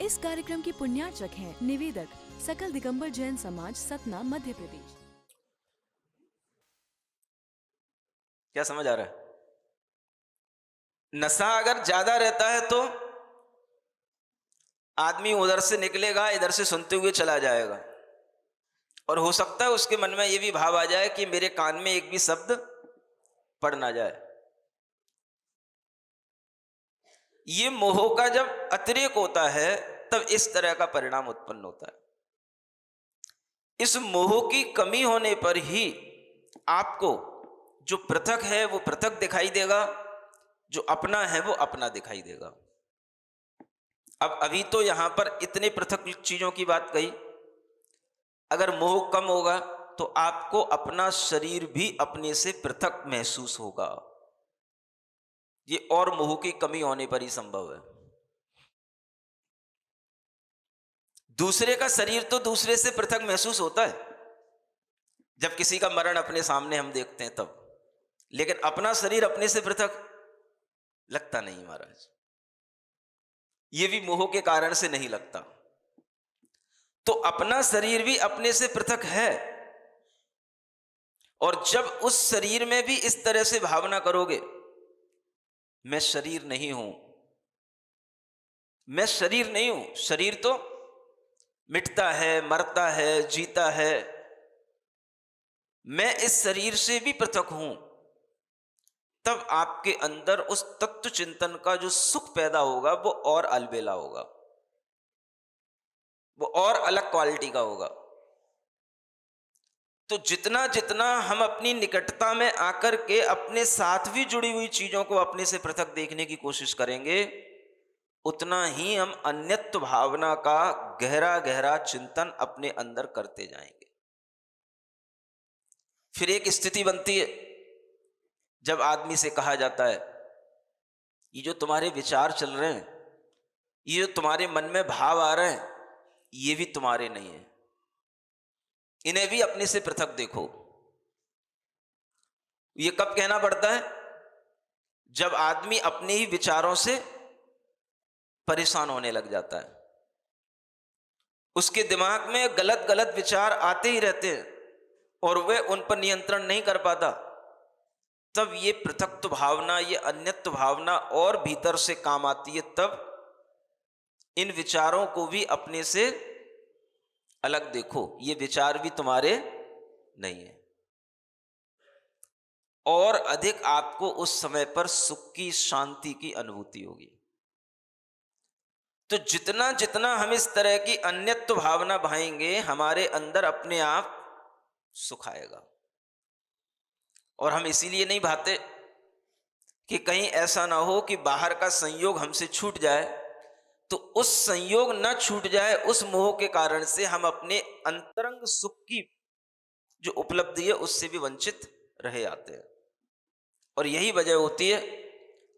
इस कार्यक्रम के पुण्यार्चक हैं निवेदक सकल दिगंबर जैन समाज, सतना, मध्य प्रदेश। क्या समझ आ रहा है? नशा अगर ज्यादा रहता है तो आदमी उधर से निकलेगा, इधर से सुनते हुए चला जाएगा, और हो सकता है उसके मन में यह भी भाव आ जाए कि मेरे कान में एक भी शब्द पड़ ना जाए। ये मोह का जब अतिरेक होता है तब इस तरह का परिणाम उत्पन्न होता है। इस मोह की कमी होने पर ही आपको जो पृथक है वो पृथक दिखाई देगा, जो अपना है वो अपना दिखाई देगा। अब अभी तो यहां पर इतने पृथक चीजों की बात कही, अगर मोह कम होगा तो आपको अपना शरीर भी अपने से पृथक महसूस होगा। ये और मोह की कमी होने पर ही संभव है। दूसरे का शरीर तो दूसरे से पृथक महसूस होता है जब किसी का मरण अपने सामने हम देखते हैं तब, लेकिन अपना शरीर अपने से पृथक लगता नहीं महाराज। ये भी मोह के कारण से नहीं लगता। तो अपना शरीर भी अपने से पृथक है, और जब उस शरीर में भी इस तरह से भावना करोगे, मैं शरीर नहीं हूं, मैं शरीर नहीं हूं, शरीर तो मिटता है, मरता है, जीता है, मैं इस शरीर से भी पृथक हूं, तब आपके अंदर उस तत्व चिंतन का जो सुख पैदा होगा वो और अलबेला होगा, वो और अलग क्वालिटी का होगा। तो जितना जितना हम अपनी निकटता में आकर के अपने साथ भी जुड़ी हुई चीजों को अपने से पृथक देखने की कोशिश करेंगे, उतना ही हम अन्यत्व भावना का गहरा गहरा चिंतन अपने अंदर करते जाएंगे। फिर एक स्थिति बनती है जब आदमी से कहा जाता है, ये जो तुम्हारे विचार चल रहे हैं, ये जो तुम्हारे मन में भाव आ रहे हैं, ये भी तुम्हारे नहीं है, इन्हें भी अपने से पृथक देखो। ये कब कहना पड़ता है? जब आदमी अपने ही विचारों से परेशान होने लग जाता है, उसके दिमाग में गलत गलत विचार आते ही रहते हैं और वह उन पर नियंत्रण नहीं कर पाता, तब ये पृथक्त्व भावना, ये अन्यत्व भावना और भीतर से काम आती है। तब इन विचारों को भी अपने से अलग देखो, ये विचार भी तुम्हारे नहीं है, और अधिक आपको उस समय पर सुख की, शांति की अनुभूति होगी। तो जितना जितना हम इस तरह की अन्यत्व भावना भाएंगे, हमारे अंदर अपने आप सुख आएगा। और हम इसीलिए नहीं भाते कि कहीं ऐसा ना हो कि बाहर का संयोग हमसे छूट जाए, तो उस संयोग न छूट जाए, उस मोह के कारण से हम अपने अंतरंग सुख की जो उपलब्धि है उससे भी वंचित रहे आते हैं। और यही वजह होती है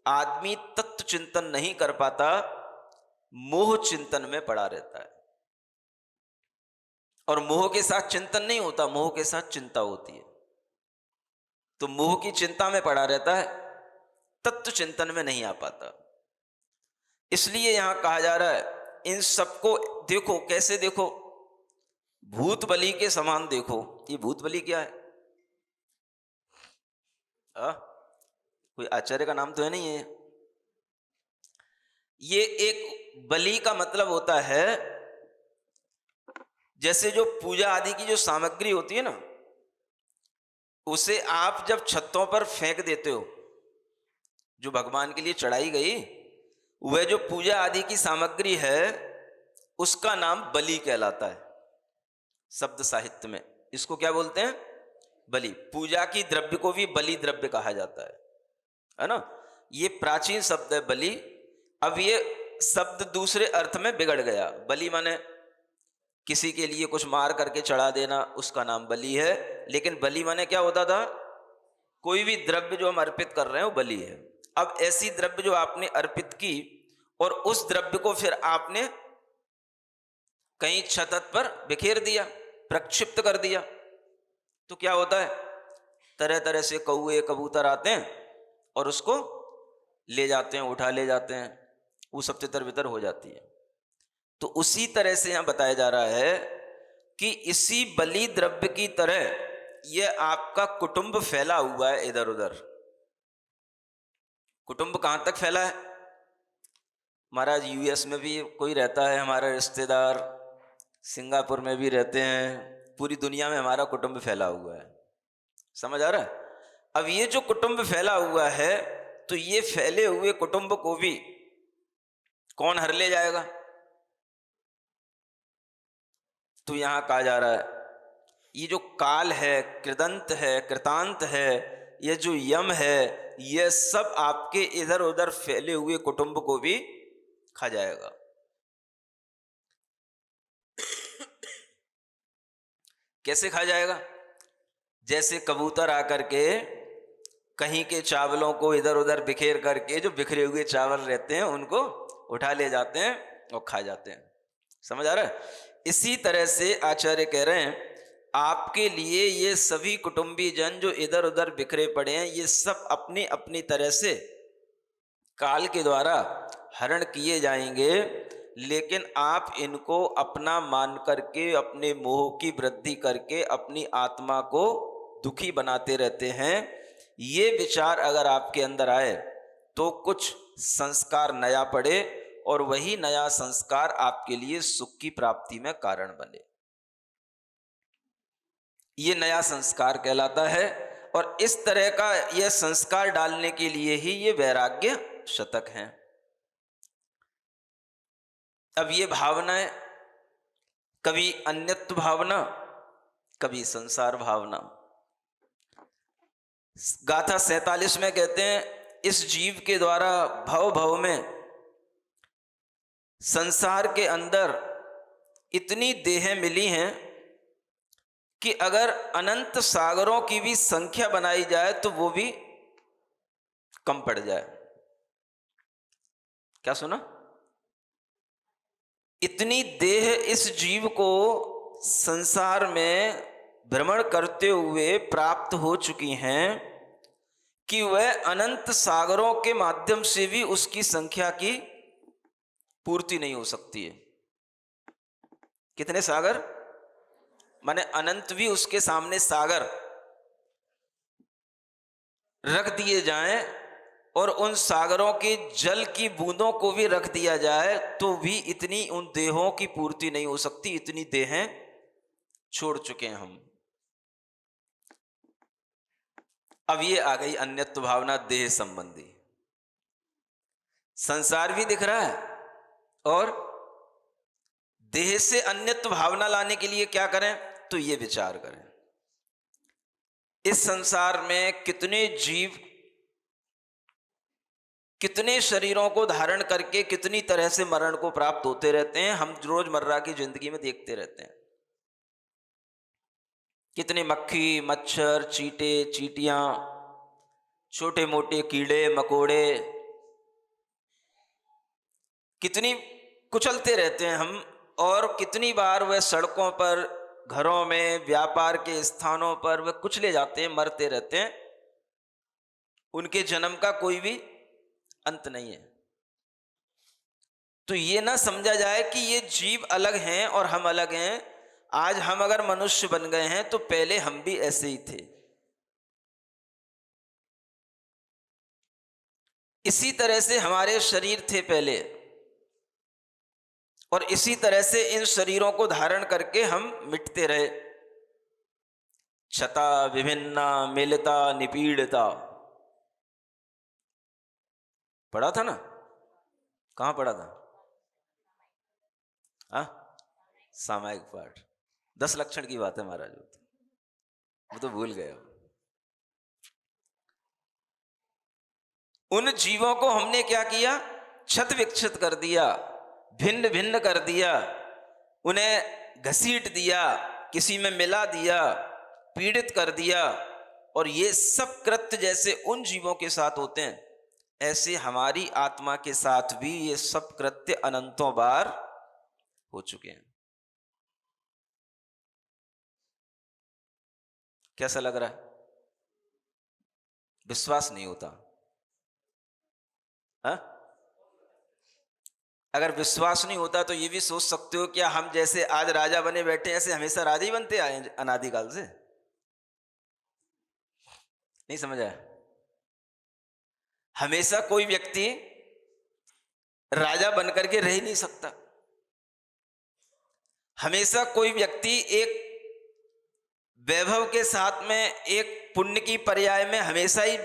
आदमी तत्व चिंतन नहीं कर पाता, मोह चिंतन में पड़ा रहता है। और मोह के साथ चिंतन नहीं होता, मोह के साथ चिंता होती है। तो मोह की चिंता में पड़ा रहता है, तत्व चिंतन में नहीं आ पाता। इसलिए यहां कहा जा रहा है, इन सबको देखो, कैसे देखो? भूत बलि के समान देखो। ये भूत बलि क्या है? कोई आचार्य का नाम तो है नहीं है। ये एक बलि का मतलब होता है, जैसे जो पूजा आदि की जो सामग्री होती है ना, उसे आप जब छतों पर फेंक देते हो, जो भगवान के लिए चढ़ाई गई, वह जो पूजा आदि की सामग्री है उसका नाम बलि कहलाता है। शब्द साहित्य में इसको क्या बोलते हैं? बलि। पूजा की द्रव्य को भी बलि द्रव्य कहा जाता है ना। ये प्राचीन शब्द है बलि। अब ये शब्द दूसरे अर्थ में बिगड़ गया। बलि माने किसी के लिए कुछ मार करके चढ़ा देना, उसका नाम बलि है। लेकिन बलि माने क्या होता था? कोई भी द्रव्य जो हम अर्पित कर रहे हैं वो बलि है। अब ऐसी द्रव्य जो आपने अर्पित की और उस द्रव्य को फिर आपने कहीं छत पर बिखेर दिया, प्रक्षिप्त कर दिया, तो क्या होता है? तरह तरह से कौए कबूतर आते हैं और उसको ले जाते हैं, उठा ले जाते हैं, वो सब तितर बितर हो जाती है। तो उसी तरह से यहां बताया जा रहा है कि इसी बलि द्रव्य की तरह यह आपका कुटुंब फैला हुआ है इधर उधर। कुटुंब कहां तक फैला है? महाराज यूएस में भी कोई रहता है हमारा रिश्तेदार, सिंगापुर में भी रहते हैं, पूरी दुनिया में हमारा कुटुंब फैला हुआ है। समझ आ रहा है? अब ये जो कुटुंब फैला हुआ है, तो ये फैले हुए कुटुंब को भी कौन हर ले जाएगा? तो यहां कहा जा रहा है ये जो काल है, कृदंत है, कृतांत है, ये जो यम है, ये सब आपके इधर उधर फैले हुए कुटुंब को भी खा जाएगा। कैसे खा जाएगा? जैसे कबूतर आकर के कहीं के चावलों को इधर उधर बिखेर करके, जो बिखरे हुए चावल रहते हैं उनको उठा ले जाते हैं और खा जाते हैं। समझ आ रहा है? इसी तरह से आचार्य कह रहे हैं आपके लिए ये सभी कुटुंबी जन जो इधर उधर बिखरे पड़े हैं, ये सब अपनी अपनी तरह से काल के द्वारा हरण किए जाएंगे, लेकिन आप इनको अपना मान करके, अपने मोह की वृद्धि करके अपनी आत्मा को दुखी बनाते रहते हैं। ये विचार अगर आपके अंदर आए तो कुछ संस्कार नया पड़े और वही नया संस्कार आपके लिए सुख की प्राप्ति में कारण बने। ये नया संस्कार कहलाता है। और इस तरह का यह संस्कार डालने के लिए ही ये वैराग्य शतक हैं। अब ये भावनाएं, कभी अन्यत्व भावना, कभी संसार भावना। गाथा 47 में कहते हैं इस जीव के द्वारा भव भव में संसार के अंदर इतनी देहें मिली हैं कि अगर अनंत सागरों की भी संख्या बनाई जाए तो वो भी कम पड़ जाए। क्या सुना? इतनी देह इस जीव को संसार में भ्रमण करते हुए प्राप्त हो चुकी हैं कि वह अनंत सागरों के माध्यम से भी उसकी संख्या की पूर्ति नहीं हो सकती है। कितने सागर? माने अनंत भी उसके सामने सागर रख दिए जाएं और उन सागरों के जल की बूंदों को भी रख दिया जाए तो भी इतनी उन देहों की पूर्ति नहीं हो सकती। इतनी देहें छोड़ चुके हैं हम। अब ये आ गई अन्यत्व भावना, देह संबंधी। संसार भी दिख रहा है और देह से अन्यत्व भावना लाने के लिए क्या करें? तो ये विचार करें इस संसार में कितने जीव कितने शरीरों को धारण करके कितनी तरह से मरण को प्राप्त होते रहते हैं। हम रोजमर्रा की जिंदगी में देखते रहते हैं कितने मक्खी, मच्छर, चींटे, चींटियां, छोटे मोटे कीड़े मकोड़े कितनी कुचलते रहते हैं हम। और कितनी बार वह सड़कों पर, घरों में, व्यापार के स्थानों पर वह कुचले जाते हैं, मरते रहते हैं। उनके जन्म का कोई भी अंत नहीं है। तो ये ना समझा जाए कि ये जीव अलग हैं और हम अलग हैं। आज हम अगर मनुष्य बन गए हैं तो पहले हम भी ऐसे ही थे। इसी तरह से हमारे शरीर थे पहले और इसी तरह से इन शरीरों को धारण करके हम मिटते रहे। क्षता विभिन्ना मिलता निपीड़ता, पढ़ा था ना? कहां पढ़ा था? सामायिक पाठ। 10 लक्षण की बात है महाराज, वो तो भूल गए। उन जीवों को हमने क्या किया? क्षत विक्षत कर दिया, भिन्न भिन्न कर दिया, उन्हें घसीट दिया, किसी में मिला दिया, पीड़ित कर दिया। और ये सब कृत्य जैसे उन जीवों के साथ होते हैं, ऐसे हमारी आत्मा के साथ भी ये सब कृत्य अनंतों बार हो चुके हैं। कैसा लग रहा है? विश्वास नहीं होता? अगर विश्वास नहीं होता तो ये भी सोच सकते हो क्या हम जैसे आज राजा बने बैठे ऐसे हमेशा राजा ही बनते आए हैं अनादिकाल से? नहीं समझ आया? हमेशा कोई व्यक्ति राजा बनकर के रह ही नहीं सकता। हमेशा कोई व्यक्ति एक वैभव के साथ में एक पुण्य की पर्याय में हमेशा ही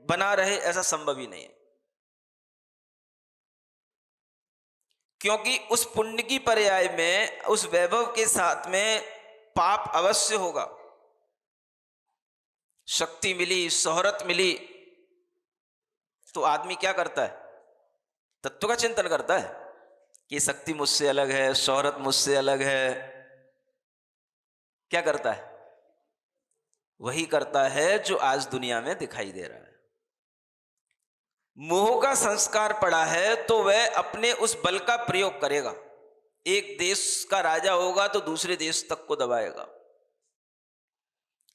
बना रहे, ऐसा संभव ही नहीं है। क्योंकि उस पुण्य की पर्याय में, उस वैभव के साथ में पाप अवश्य होगा। शक्ति मिली, शोहरत मिली तो आदमी क्या करता है? तत्व का चिंतन करता है कि शक्ति मुझसे अलग है, शोहरत मुझसे अलग है। क्या करता है? वही करता है जो आज दुनिया में दिखाई दे रहा है। मोह का संस्कार पड़ा है तो वह अपने उस बल का प्रयोग करेगा। एक देश का राजा होगा तो दूसरे देश तक को दबाएगा,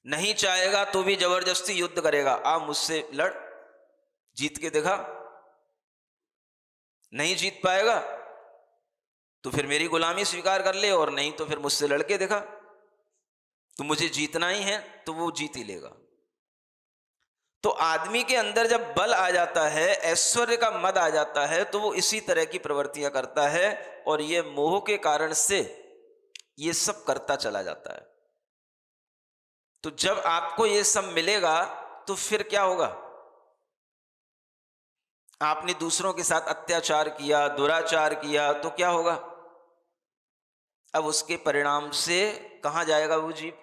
नहीं चाहेगा तो भी जबरदस्ती युद्ध करेगा। आ मुझसे लड़, जीत के दिखा। नहीं जीत पाएगा तो फिर मेरी गुलामी स्वीकार कर ले, और नहीं तो फिर मुझसे लड़के दिखा। तो मुझे जीतना ही है तो वो जीत ही लेगा। तो आदमी के अंदर जब बल आ जाता है, ऐश्वर्य का मद आ जाता है, तो वो इसी तरह की प्रवृत्तियां करता है, और ये मोह के कारण से ये सब करता चला जाता है। तो जब आपको ये सब मिलेगा तो फिर क्या होगा? आपने दूसरों के साथ अत्याचार किया, दुराचार किया, तो क्या होगा? अब उसके परिणाम से कहां जाएगा वो जीव?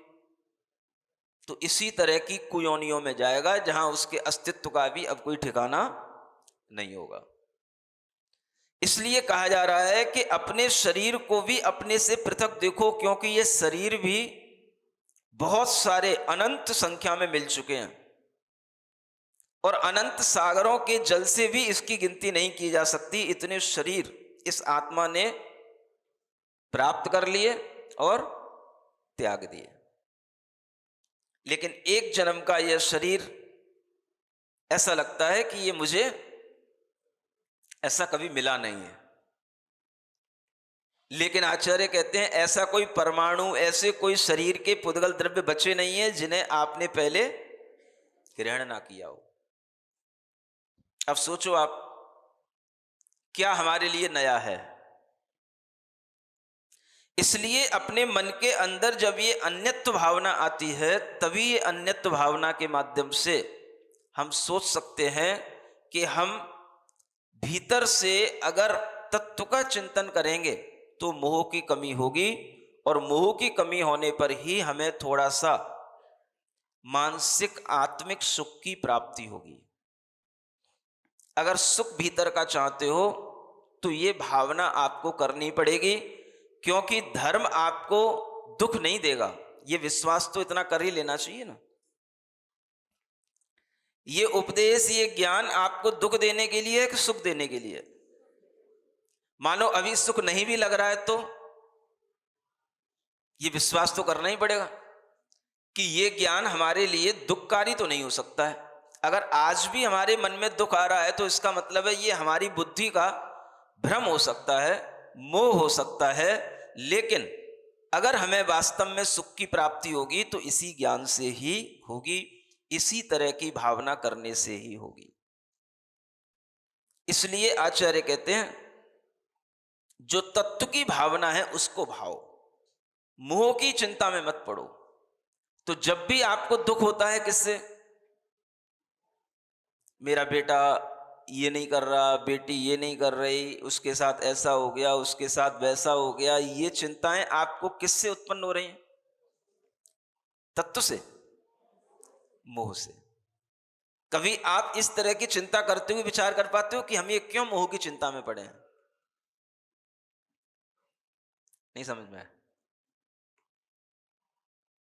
तो इसी तरह की कुयोनियों में जाएगा जहां उसके अस्तित्व का भी अब कोई ठिकाना नहीं होगा। इसलिए कहा जा रहा है कि अपने शरीर को भी अपने से पृथक देखो, क्योंकि ये शरीर भी बहुत सारे अनंत संख्या में मिल चुके हैं, और अनंत सागरों के जल से भी इसकी गिनती नहीं की जा सकती। इतने शरीर इस आत्मा ने प्राप्त कर लिए और त्याग दिए, लेकिन एक जन्म का यह शरीर ऐसा लगता है कि ये मुझे ऐसा कभी मिला नहीं है। लेकिन आचार्य कहते हैं ऐसा कोई परमाणु, ऐसे कोई शरीर के पुद्गल द्रव्य बचे नहीं है जिन्हें आपने पहले ग्रहण ना किया हो। अब सोचो आप, क्या हमारे लिए नया है? इसलिए अपने मन के अंदर जब ये अन्यत्व भावना आती है, तभी ये अन्यत्व भावना के माध्यम से हम सोच सकते हैं कि हम भीतर से अगर तत्व का चिंतन करेंगे तो मोह की कमी होगी, और मोह की कमी होने पर ही हमें थोड़ा सा मानसिक आत्मिक सुख की प्राप्ति होगी। अगर सुख भीतर का चाहते हो तो ये भावना आपको करनी पड़ेगी, क्योंकि धर्म आपको दुख नहीं देगा। ये विश्वास तो इतना कर ही लेना चाहिए ना। ये उपदेश, ये ज्ञान आपको दुख देने के लिए है कि सुख देने के लिए? मानो अभी सुख नहीं भी लग रहा है तो ये विश्वास तो करना ही पड़ेगा कि ये ज्ञान हमारे लिए दुखकारी तो नहीं हो सकता है। अगर आज भी हमारे मन में दुख आ रहा है तो इसका मतलब है ये हमारी बुद्धि का भ्रम हो सकता है, मोह हो सकता है। लेकिन अगर हमें वास्तव में सुख की प्राप्ति होगी तो इसी ज्ञान से ही होगी, इसी तरह की भावना करने से ही होगी। इसलिए आचार्य कहते हैं जो तत्व की भावना है उसको भाओ, मोह की चिंता में मत पड़ो। तो जब भी आपको दुख होता है किससे? मेरा बेटा ये नहीं कर रहा, बेटी ये नहीं कर रही, उसके साथ ऐसा हो गया, उसके साथ वैसा हो गया, ये चिंताएं आपको किससे उत्पन्न हो रही हैं? तत्व से, मोह से। कभी आप इस तरह की चिंता करते हुए विचार कर पाते हो कि हम ये क्यों मोह की चिंता में पड़े हैं? नहीं समझ में आया?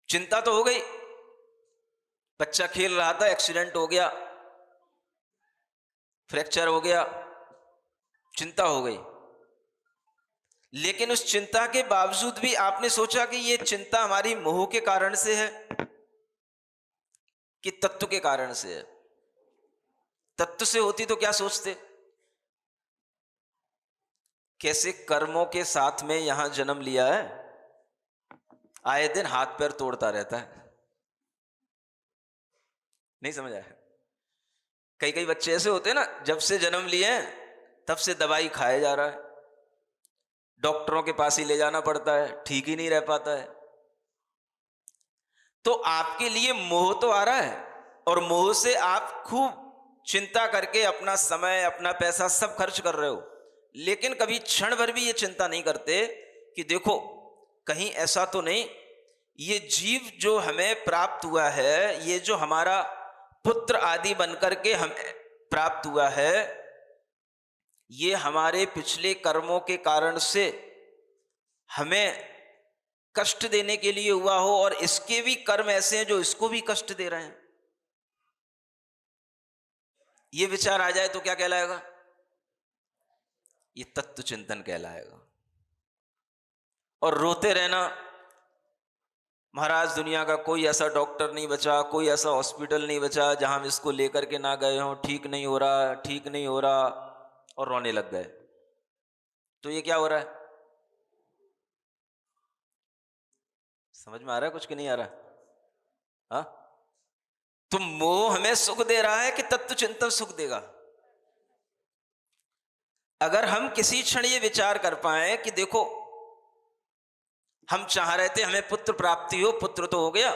चिंता तो हो गई, बच्चा खेल रहा था, एक्सीडेंट हो गया, फ्रैक्चर हो गया, चिंता हो गई। लेकिन उस चिंता के बावजूद भी आपने सोचा कि ये चिंता हमारी मोह के कारण से है कि तत्व के कारण से है? तत्व से होती तो क्या सोचते कैसे कर्मों के साथ में यहां जन्म लिया है, आए दिन हाथ पैर तोड़ता रहता है। नहीं समझ आया? कई कई बच्चे ऐसे होते हैं ना, जब से जन्म लिए हैं तब से दवाई खाया जा रहा है, डॉक्टरों के पास ही ले जाना पड़ता है, ठीक ही नहीं रह पाता है। तो आपके लिए मोह तो आ रहा है, और मोह से आप खूब चिंता करके अपना समय अपना पैसा सब खर्च कर रहे हो, लेकिन कभी क्षण भर भी ये चिंता नहीं करते कि देखो कहीं ऐसा तो नहीं, ये जीव जो हमें प्राप्त हुआ है, ये जो हमारा पुत्र आदि बनकर के हमें प्राप्त हुआ है, ये हमारे पिछले कर्मों के कारण से हमें कष्ट देने के लिए हुआ हो, और इसके भी कर्म ऐसे हैं जो इसको भी कष्ट दे रहे हैं। ये विचार आ जाए तो क्या कहलाएगा? ये तत्व चिंतन कहलाएगा। और रोते रहना, महाराज दुनिया का कोई ऐसा डॉक्टर नहीं बचा, कोई ऐसा हॉस्पिटल नहीं बचा जहां हम इसको लेकर के ना गए हों, ठीक नहीं हो रहा, ठीक नहीं हो रहा, और रोने लग गए। तो ये क्या हो रहा है? समझ में आ रहा है कुछ कि नहीं आ रहा? हाँ, तो मोह हमें सुख दे रहा है कि तत्व चिंतन सुख देगा? अगर हम किसी क्षण ये विचार कर पाए कि देखो हम चाह रहे थे हमें पुत्र प्राप्ति हो, पुत्र तो हो गया,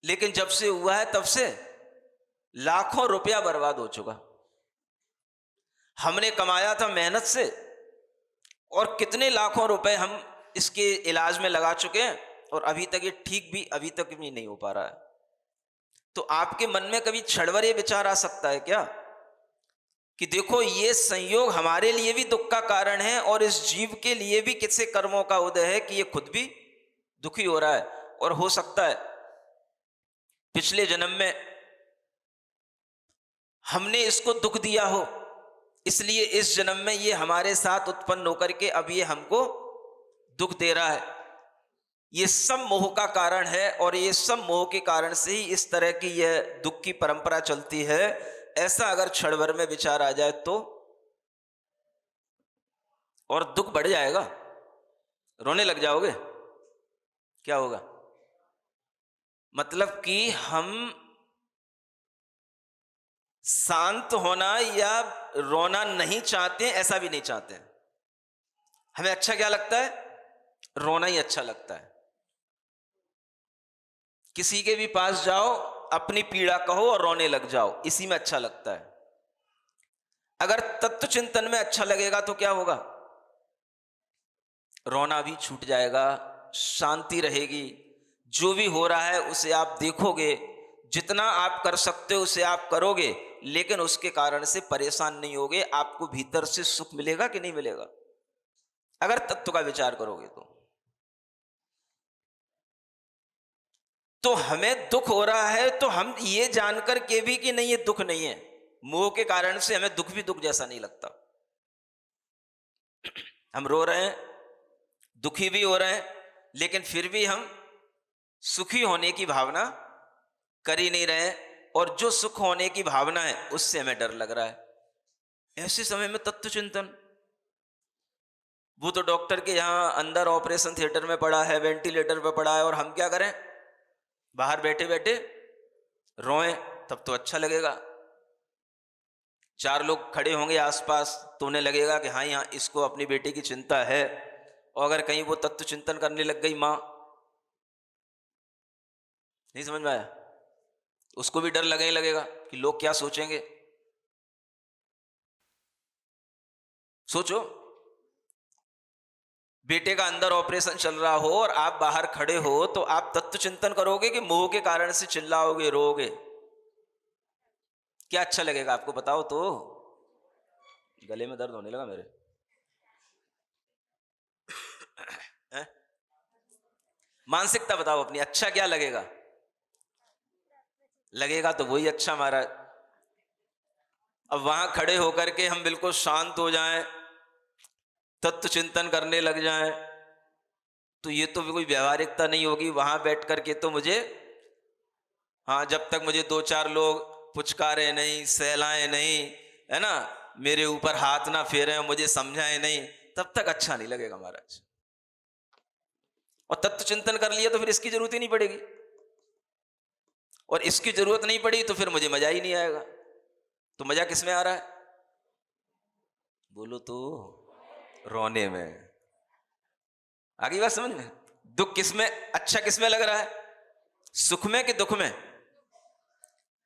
लेकिन जब से हुआ है तब से लाखों रुपया बर्बाद हो चुका। हमने कमाया था मेहनत से, और कितने लाखों रुपए हम इसके इलाज में लगा चुके हैं, और अभी तक ये ठीक भी अभी तक भी नहीं हो पा रहा है। तो आपके मन में कभी क्षण भर ये विचार आ सकता है क्या कि देखो ये संयोग हमारे लिए भी दुख का कारण है, और इस जीव के लिए भी कितने कर्मों का उदय है कि ये खुद भी दुखी हो रहा है, और हो सकता है पिछले जन्म में हमने इसको दुख दिया हो, इसलिए इस जन्म में ये हमारे साथ उत्पन्न होकर के अब ये हमको दुख दे रहा है। ये सब मोह का कारण है, और ये सब मोह के कारण से ही इस तरह की यह दुख की परंपरा चलती है। ऐसा अगर क्षण भर में विचार आ जाए तो, और दुख बढ़ जाएगा, रोने लग जाओगे, क्या होगा? मतलब कि हम शांत होना या रोना नहीं चाहते, ऐसा भी नहीं चाहते। हमें अच्छा क्या लगता है? रोना ही अच्छा लगता है। किसी के भी पास जाओ, अपनी पीड़ा कहो और रोने लग जाओ, इसी में अच्छा लगता है। अगर तत्व चिंतन में अच्छा लगेगा तो क्या होगा? रोना भी छूट जाएगा, शांति रहेगी, जो भी हो रहा है उसे आप देखोगे, जितना आप कर सकते हो उसे आप करोगे, लेकिन उसके कारण से परेशान नहीं होगे। आपको भीतर से सुख मिलेगा कि नहीं मिलेगा अगर तत्व का विचार करोगे तो हमें दुख हो रहा है तो हम ये जानकर के भी कि नहीं ये दुख नहीं है, मोह के कारण से हमें दुख भी दुख जैसा नहीं लगता। हम रो रहे हैं, दुखी भी हो रहे हैं, लेकिन फिर भी हम सुखी होने की भावना कर ही नहीं रहे, और जो सुख होने की भावना है उससे हमें डर लग रहा है। ऐसे समय में तत्व चिंतन, वो तो डॉक्टर के यहां अंदर ऑपरेशन थिएटर में पड़ा है, वेंटिलेटर पे पड़ा है, और हम क्या करें? बाहर बैठे बैठे रोएं, तब तो अच्छा लगेगा। चार लोग खड़े होंगे आसपास तो उन्हें लगेगा कि हाँ यहाँ इसको अपनी बेटी की चिंता है। और अगर कहीं वो तत्व चिंतन करने लग गई माँ, नहीं समझ में आया, उसको भी डर लगने ही लगेगा कि लोग क्या सोचेंगे। सोचो, बेटे का अंदर ऑपरेशन चल रहा हो और आप बाहर खड़े हो, तो आप तत्व चिंतन करोगे कि मोह के कारण से चिल्लाओगे, रोओगे? क्या अच्छा लगेगा आपको बताओ तो? गले में दर्द होने लगा मेरे। मानसिकता बताओ अपनी, अच्छा क्या लगेगा? लगेगा तो वही अच्छा महाराज। अब वहां खड़े होकर के हम बिल्कुल शांत हो जाएं, तत्व चिंतन करने लग जाएं, तो ये तो कोई व्यवहारिकता नहीं होगी। वहां बैठ करके तो मुझे, हाँ, जब तक मुझे दो चार लोग पुचकारे नहीं, सहलाए नहीं, है ना, मेरे ऊपर हाथ ना फेरे, मुझे समझाए नहीं, तब तक अच्छा नहीं लगेगा महाराज। और तत्व चिंतन कर लिया तो फिर इसकी जरूरत ही नहीं पड़ेगी, और इसकी जरूरत नहीं पड़ी तो फिर मुझे मजा ही नहीं आएगा। तो मजा किस में आ रहा है? बोलो तो, रोने में। आगे बात समझ में? दुख किस में अच्छा, किस में लग रहा है? सुख में कि दुख में?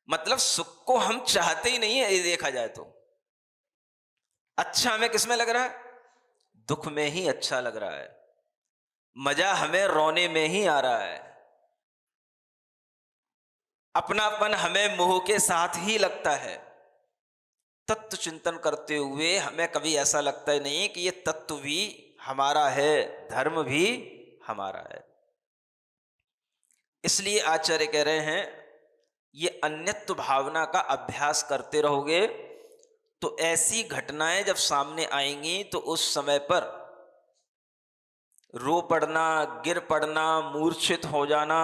मतलब सुख को हम चाहते ही नहीं है, ये देखा जाए तो। अच्छा हमें किस में लग रहा है? दुख में ही अच्छा लग रहा है। मजा हमें रोने में ही आ रहा है। अपनापन हमें मोह के साथ ही लगता है। तत्व चिंतन करते हुए हमें कभी ऐसा लगता ही नहीं कि ये तत्व भी हमारा है, धर्म भी हमारा है। इसलिए आचार्य कह रहे हैं, ये अन्यत्व भावना का अभ्यास करते रहोगे तो ऐसी घटनाएं जब सामने आएंगी तो उस समय पर रो पड़ना, गिर पड़ना, मूर्छित हो जाना,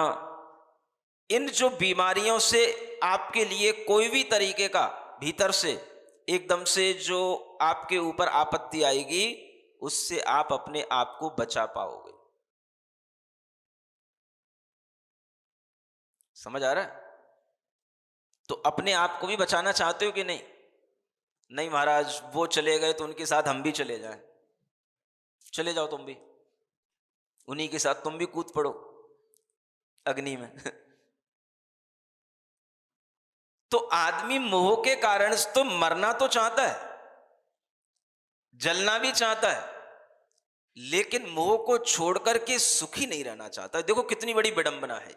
इन जो बीमारियों से आपके लिए कोई भी तरीके का भीतर से एकदम से जो आपके ऊपर आपत्ति आएगी, उससे आप अपने आप को बचा पाओगे। समझ आ रहा है? तो अपने आप को भी बचाना चाहते हो कि नहीं? नहीं महाराज, वो चले गए तो उनके साथ हम भी चले जाएं। चले जाओ तुम भी, उन्हीं के साथ तुम भी कूद पड़ो अग्नि में। तो आदमी मोह के कारण तो मरना तो चाहता है, जलना भी चाहता है, लेकिन मोह को छोड़कर के सुखी नहीं रहना चाहता। देखो कितनी बड़ी विडंबना है।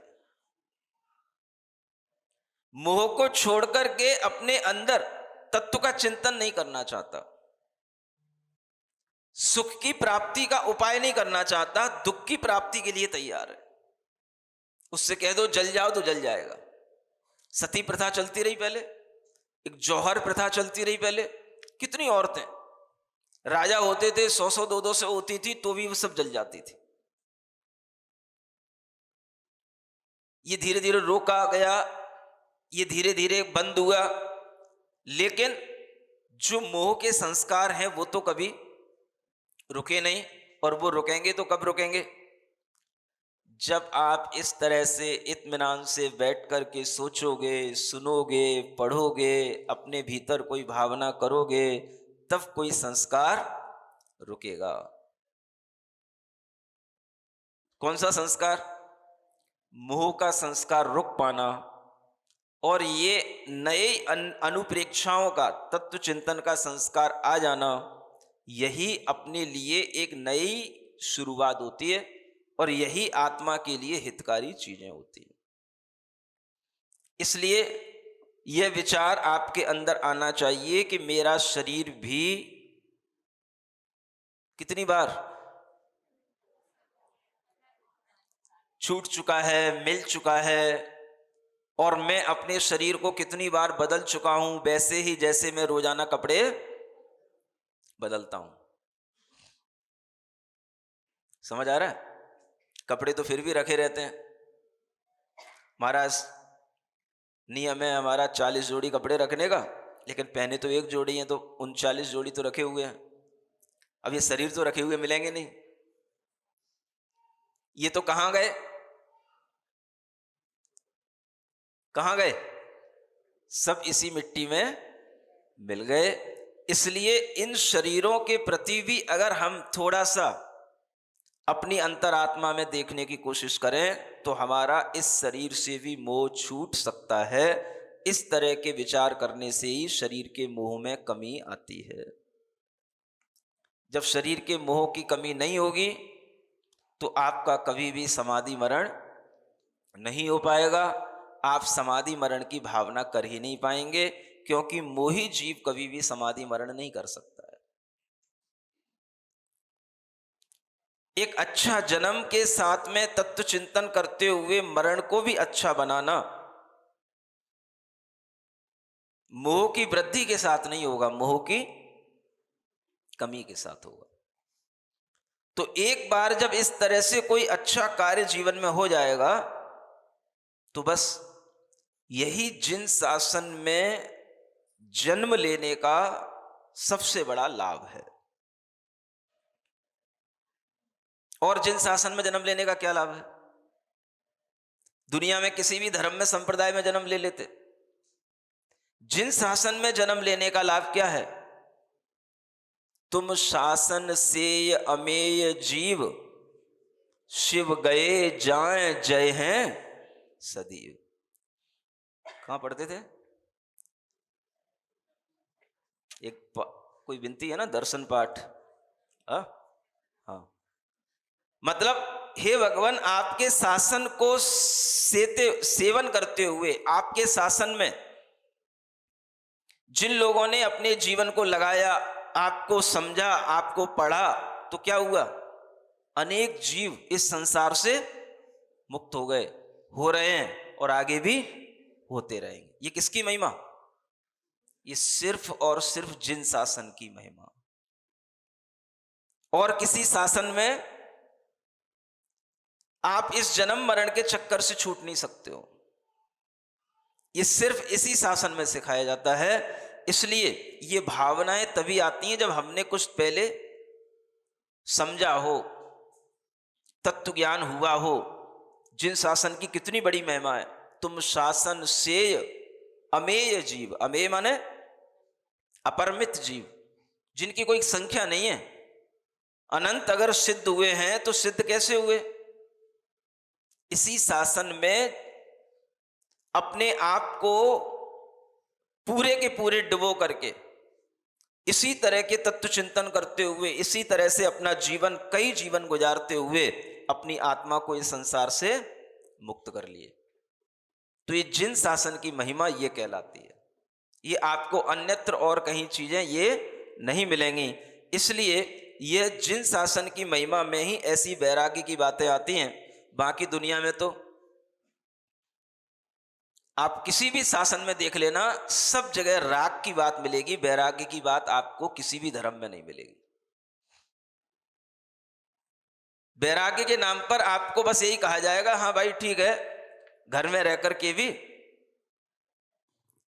मोह को छोड़कर के अपने अंदर तत्व का चिंतन नहीं करना चाहता, सुख की प्राप्ति का उपाय नहीं करना चाहता, दुख की प्राप्ति के लिए तैयार है। उससे कह दो जल जाओ तो जल जाएगा। सती प्रथा चलती रही पहले, एक जौहर प्रथा चलती रही पहले। कितनी औरतें, राजा होते थे, 100-100 200 से होती थी तो भी वो सब जल जाती थी। ये धीरे धीरे रोका गया, ये धीरे धीरे बंद हुआ, लेकिन जो मोह के संस्कार हैं वो तो कभी रुके नहीं। और वो रुकेंगे तो कब रुकेंगे? जब आप इस तरह से इत्मीनान से बैठ कर के सोचोगे, सुनोगे, पढ़ोगे, अपने भीतर कोई भावना करोगे, तब कोई संस्कार रुकेगा। कौन सा संस्कार? मोह का संस्कार रुक पाना, और ये नए अनुप्रेक्षाओं का, तत्व चिंतन का संस्कार आ जाना, यही अपने लिए एक नई शुरुआत होती है, और यही आत्मा के लिए हितकारी चीजें होती हैं। इसलिए यह विचार आपके अंदर आना चाहिए कि मेरा शरीर भी कितनी बार छूट चुका है, मिल चुका है, और मैं अपने शरीर को कितनी बार बदल चुका हूं, वैसे ही जैसे मैं रोजाना कपड़े बदलता हूं। समझ आ रहा है? कपड़े तो फिर भी रखे रहते हैं। महाराज नियम है हमारा 40 जोड़ी कपड़े रखने का, लेकिन पहने तो एक जोड़ी है, तो 39 जोड़ी तो रखे हुए हैं। अब ये शरीर तो रखे हुए मिलेंगे नहीं, ये तो कहां गए? कहां गए? सब इसी मिट्टी में मिल गए। इसलिए इन शरीरों के प्रति भी अगर हम थोड़ा सा अपनी अंतरात्मा में देखने की कोशिश करें तो हमारा इस शरीर से भी मोह छूट सकता है। इस तरह के विचार करने से ही शरीर के मोह में कमी आती है। जब शरीर के मोह की कमी नहीं होगी तो आपका कभी भी समाधि मरण नहीं हो पाएगा। आप समाधि मरण की भावना कर ही नहीं पाएंगे, क्योंकि मोही जीव कभी भी समाधि मरण नहीं कर सकता है। एक अच्छा जन्म के साथ में तत्व चिंतन करते हुए मरण को भी अच्छा बनाना मोह की वृद्धि के साथ नहीं होगा, मोह की कमी के साथ होगा। तो एक बार जब इस तरह से कोई अच्छा कार्य जीवन में हो जाएगा तो बस यही जिन शासन में जन्म लेने का सबसे बड़ा लाभ है। और जिन शासन में जन्म लेने का क्या लाभ है? दुनिया में किसी भी धर्म में, संप्रदाय में जन्म ले लेते। जिन शासन में जन्म लेने का लाभ क्या है? तुम शासन से अमेय जीव, शिव गए जाए जय हैं सदैव। कहां पढ़ते थे? कोई विनती है ना, दर्शन पाठ। हाँ, मतलब हे भगवान, आपके शासन को सेवन करते हुए, आपके शासन में जिन लोगों ने अपने जीवन को लगाया, आपको समझा, आपको पढ़ा, तो क्या हुआ? अनेक जीव इस संसार से मुक्त हो गए, हो रहे हैं और आगे भी होते रहेंगे। ये किसकी महिमा? ये सिर्फ और सिर्फ जिन शासन की महिमा। और किसी शासन में आप इस जन्म मरण के चक्कर से छूट नहीं सकते हो। ये सिर्फ इसी शासन में सिखाया जाता है। इसलिए ये भावनाएं तभी आती हैं जब हमने कुछ पहले समझा हो, तत्व ज्ञान हुआ हो, जिन शासन की कितनी बड़ी महिमा है। तुम शासन से अमेय जीव, अमेय माने अपरिमित जीव, जिनकी कोई संख्या नहीं है, अनंत अगर सिद्ध हुए हैं तो सिद्ध कैसे हुए? इसी शासन में अपने आप को पूरे के पूरे डुबो करके, इसी तरह के तत्व चिंतन करते हुए, इसी तरह से अपना जीवन, कई जीवन गुजारते हुए अपनी आत्मा को इस संसार से मुक्त कर लिए। तो ये जिन शासन की महिमा ये कहलाती है। ये आपको अन्यत्र और कहीं चीजें ये नहीं मिलेंगी। इसलिए ये जिन शासन की महिमा में ही ऐसी वैराग्य की बातें आती हैं। बाकी दुनिया में तो आप किसी भी शासन में देख लेना, सब जगह राग की बात मिलेगी, वैराग्य की बात आपको किसी भी धर्म में नहीं मिलेगी। वैराग्य के नाम पर आपको बस यही कहा जाएगा, हाँ भाई ठीक है, घर में रहकर के भी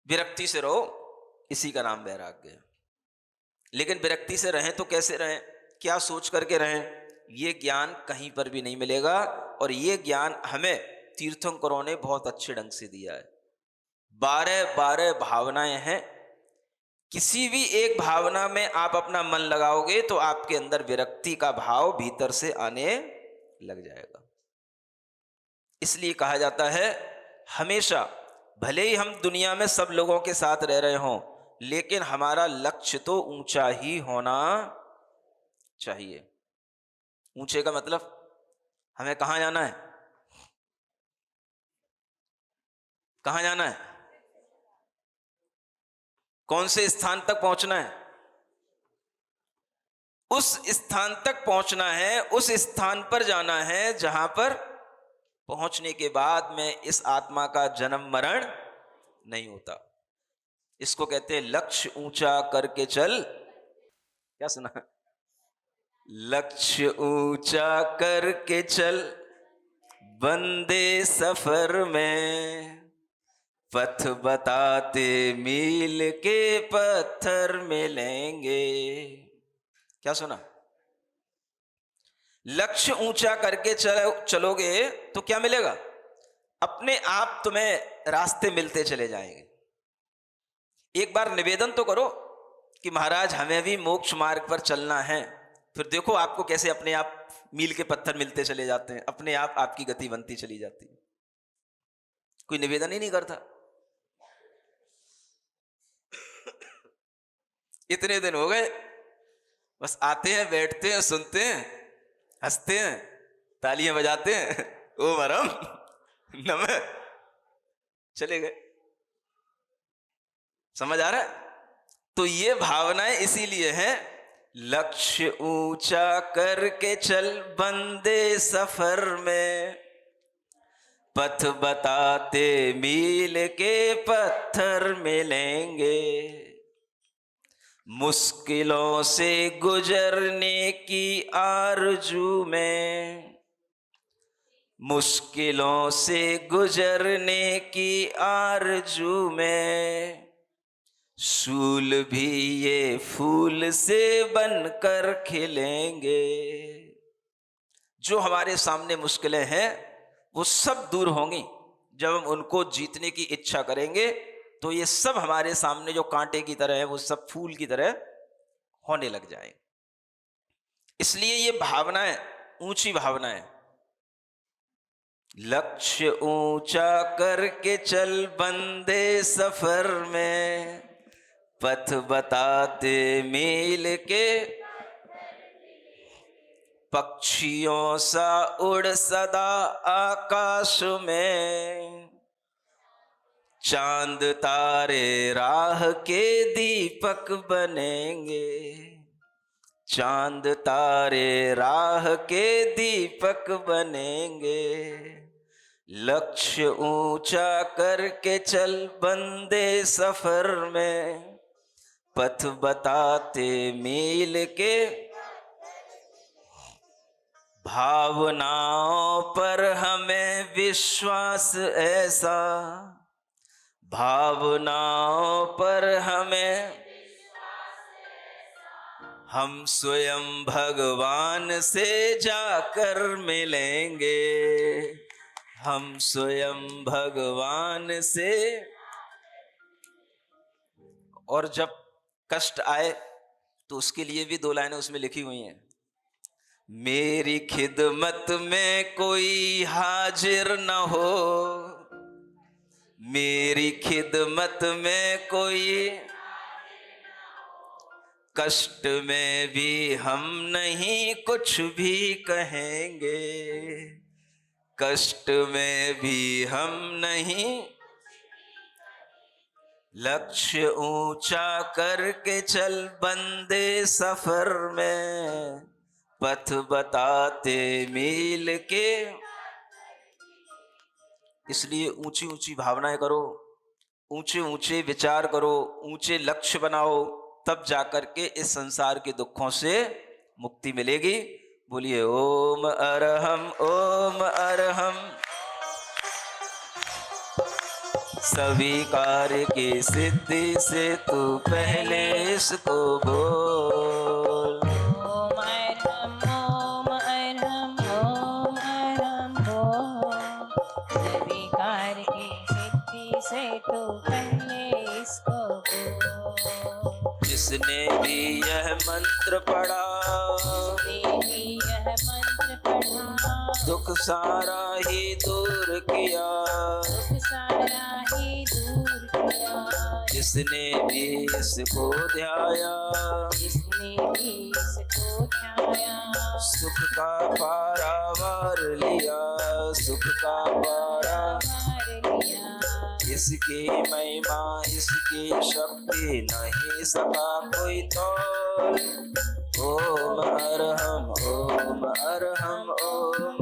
विरक्ति से रहो, इसी का नाम वैराग्य है। लेकिन विरक्ति से रहें तो कैसे रहें, क्या सोच करके रहें, ये ज्ञान कहीं पर भी नहीं मिलेगा। और ये ज्ञान हमें तीर्थंकरों ने बहुत अच्छे ढंग से दिया है। 12 भावनाएं हैं। किसी भी एक भावना में आप अपना मन लगाओगे तो आपके अंदर विरक्ति का भाव भीतर से आने लग जाएगा। इसलिए कहा जाता है, हमेशा भले ही हम दुनिया में सब लोगों के साथ रह रहे हों, लेकिन हमारा लक्ष्य तो ऊंचा ही होना चाहिए। ऊंचे का मतलब हमें कहां जाना है? कहां जाना है? कौन से स्थान तक पहुंचना है? उस स्थान तक पहुंचना है, उस स्थान पर जाना है जहां पर पहुंचने के बाद में इस आत्मा का जन्म मरण नहीं होता। इसको कहते हैं लक्ष्य ऊंचा करके चल। क्या सुना? लक्ष्य ऊंचा करके चल, बंदे सफर में, पथ बताते मील के पत्थर मिलेंगे। क्या सुना? लक्ष्य ऊंचा करके चलोगे तो क्या मिलेगा? अपने आप तुम्हें रास्ते मिलते चले जाएंगे। एक बार निवेदन तो करो कि महाराज हमें भी मोक्ष मार्ग पर चलना है, फिर देखो आपको कैसे अपने आप मील के पत्थर मिलते चले जाते हैं, अपने आप आपकी गति बनती चली जाती है। कोई निवेदन ही नहीं करता। इतने दिन हो गए, बस आते हैं, बैठते हैं, सुनते हैं, हंसते हैं, तालियां बजाते हैं, ओ मरम नमः, चले गए। समझ आ रहा है? तो ये भावनाएं इसीलिए हैं, लक्ष्य ऊंचा करके चल बंदे सफर में, पथ बताते मील के पत्थर मिलेंगे, मुश्किलों से गुजरने की आरजू में, मुश्किलों से गुजरने की आरजू में, शूल भी ये फूल से बनकर खिलेंगे। जो हमारे सामने मुश्किलें हैं वो सब दूर होंगी जब हम उनको जीतने की इच्छा करेंगे। तो ये सब हमारे सामने जो कांटे की तरह है वो सब फूल की तरह होने लग जाएंगे। इसलिए ये भावनाएं ऊंची भावनाएं। लक्ष्य ऊंचा करके चल बंदे सफर में, पथ बताते मील के पक्षियों सा उड़ सदा आकाश में। चांद तारे राह के दीपक बनेंगे, चांद तारे राह के दीपक बनेंगे। लक्ष्य ऊंचा करके चल बंदे सफर में, पथ बताते मील के भावनाओं पर हमें विश्वास ऐसा, भावनाओं पर हमें, हम स्वयं भगवान से जाकर मिलेंगे, हम स्वयं भगवान से। और जब कष्ट आए तो उसके लिए भी 2 लाइनें उसमें लिखी हुई हैं। मेरी खिदमत में कोई हाजिर न हो, मेरी खिदमत में कोई, कष्ट में भी हम नहीं कुछ भी कहेंगे, कष्ट में भी हम नहीं। लक्ष्य ऊंचा करके चल बंदे सफर में, पथ बताते मील के। इसलिए ऊंची ऊंची भावनाएं करो, ऊंचे ऊंचे विचार करो, ऊंचे लक्ष्य बनाओ, तब जाकर के इस संसार के दुखों से मुक्ति मिलेगी। बोलिए ओम अरहम, ओम अरहम। सभी कार्य की सिद्धि से तू पहले इसको बोल। ओम अरहम, ओम अरहम, ओम अरहम बोल। सभी कार्य की सिद्धि से तू पहले इसको बोल। जिसने भी यह मंत्र पढ़ा, जिसने भी यह मंत्र पढ़ा, दुख सारा ही दूर किया, दुख सारा ही दूर किया। जिसने भी इसको ध्याया, जिसने भी इसको ध्याया, सुख का पारावार लिया, सुख का पारा पार लिया। इसकी महिमा इसकी शक्ति नहीं सका कोई तोल। ओम अरहम, ओम अरहम, ओम।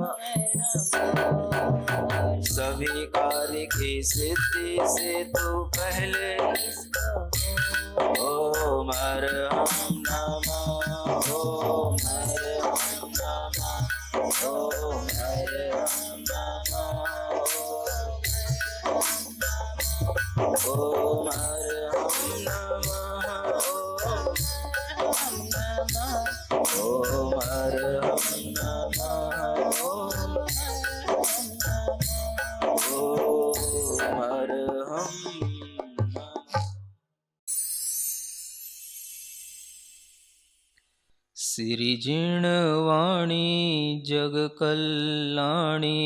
सभी कार्य की सिद्धि से तू पहले ओम अरहम नमः, ओम अरहम नमः, ओम अरहम नमः, ओम अरहम नमः, ओम अरहम नमः, ओम अरहम। सिरिजिणवाणी जग कल्याणी,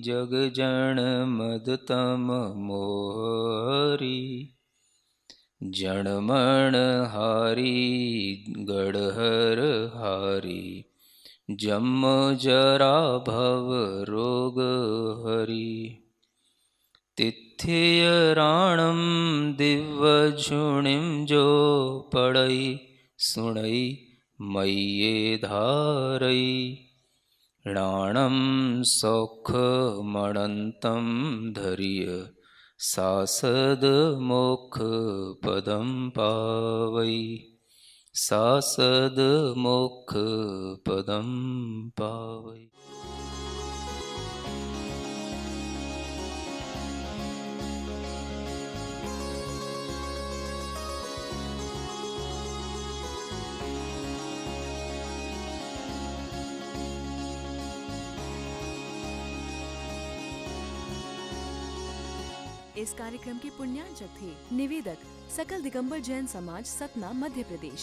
जग जन मदतम मोहरी। जनमण हारी गढ़हर हारी, जम जरा भव रोग हरी। तिथ्य राणम दिव्य झुणिम जो पड़ई सुणई मय्ये धारई। राणम सौख मणंतम धर्य, सासद मोक्ष पदम पावई, सासद मोक्ष पदम पावई। इस कार्यक्रम के पुण्यार्चक थे। निवेदक सकल दिगंबर जैन समाज, सतना, मध्य प्रदेश।